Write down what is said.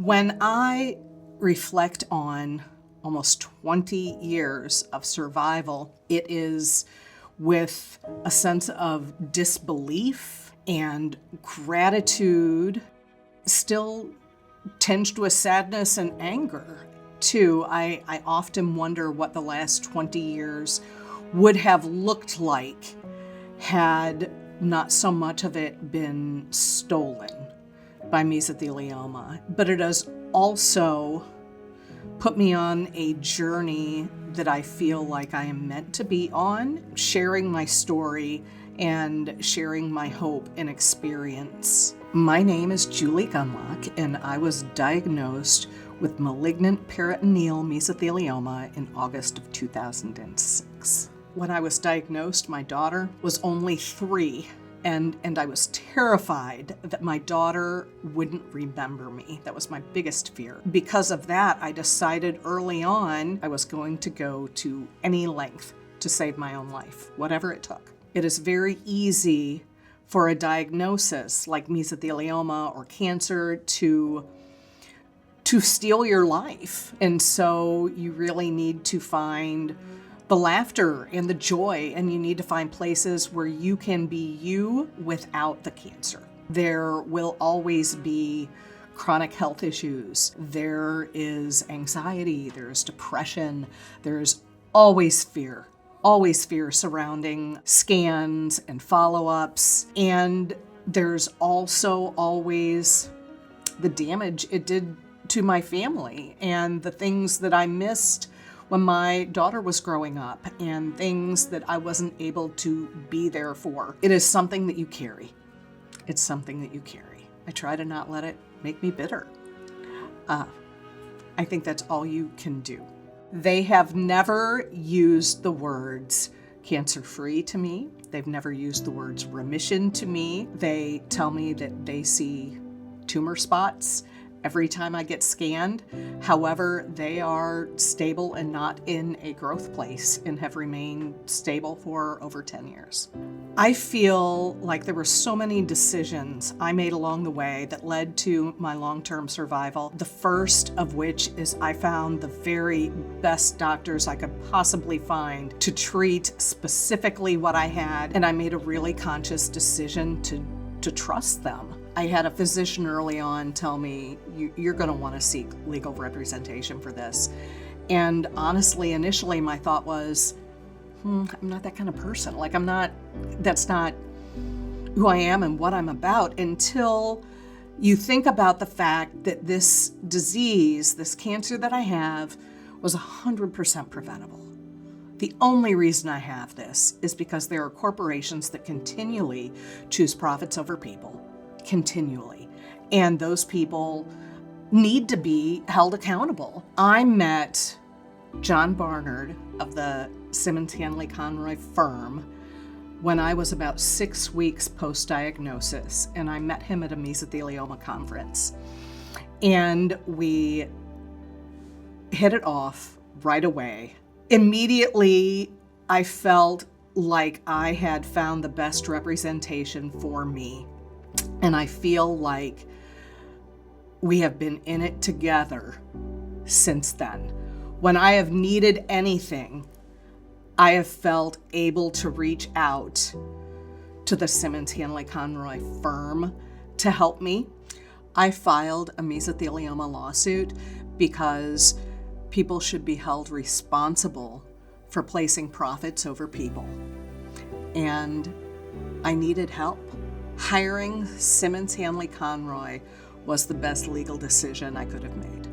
When I reflect on almost 20 years of survival, it is with a sense of disbelief and gratitude, still tinged with sadness and anger too. I often wonder what the last 20 years would have looked like had not so much of it been stolen by mesothelioma. But it has also put me on a journey that I feel like I am meant to be on, sharing my story and sharing my hope and experience. My name is Julie Gundlach, and I was diagnosed with malignant peritoneal mesothelioma in August of 2006. When I was diagnosed, my daughter was only 3, and I was terrified that my daughter wouldn't remember me. That was my biggest fear. Because of that, I decided early on I was going to go to any length to save my own life, whatever it took. It is very easy for a diagnosis like mesothelioma or cancer to steal your life. And so you really need to find the laughter and the joy, and you need to find places where you can be you without the cancer. There will always be chronic health issues. There is anxiety, there's depression, there's always fear surrounding scans and follow-ups. And there's also always the damage it did to my family and the things that I missed when my daughter was growing up and things that I wasn't able to be there for. It is something that you carry. It's something that you carry. I try to not let it make me bitter. I think that's all you can do. They have never used the words cancer-free to me. They've never used the words remission to me. They tell me that they see tumor spots every time I get scanned. However, they are stable and not in a growth place and have remained stable for over 10 years. I feel like there were so many decisions I made along the way that led to my long-term survival. The first of which is I found the very best doctors I could possibly find to treat specifically what I had, and I made a really conscious decision to trust them. I had a physician early on tell me, you're going to want to seek legal representation for this. And honestly, initially my thought was, I'm not that kind of person. That's not who I am and what I'm about, until you think about the fact that this disease, this cancer that I have, was 100% preventable. The only reason I have this is because there are corporations that continually choose profits over people. Continually. And those people need to be held accountable. I met John Barnard of the Simmons Hanley Conroy firm when I was about 6 weeks post-diagnosis, and I met him at a mesothelioma conference. And we hit it off right away. Immediately, I felt like I had found the best representation for me. And I feel like we have been in it together since then. When I have needed anything, I have felt able to reach out to the Simmons Hanley Conroy firm to help me. I filed a mesothelioma lawsuit because people should be held responsible for placing profits over people. And I needed help. Hiring Simmons Hanley Conroy was the best legal decision I could have made.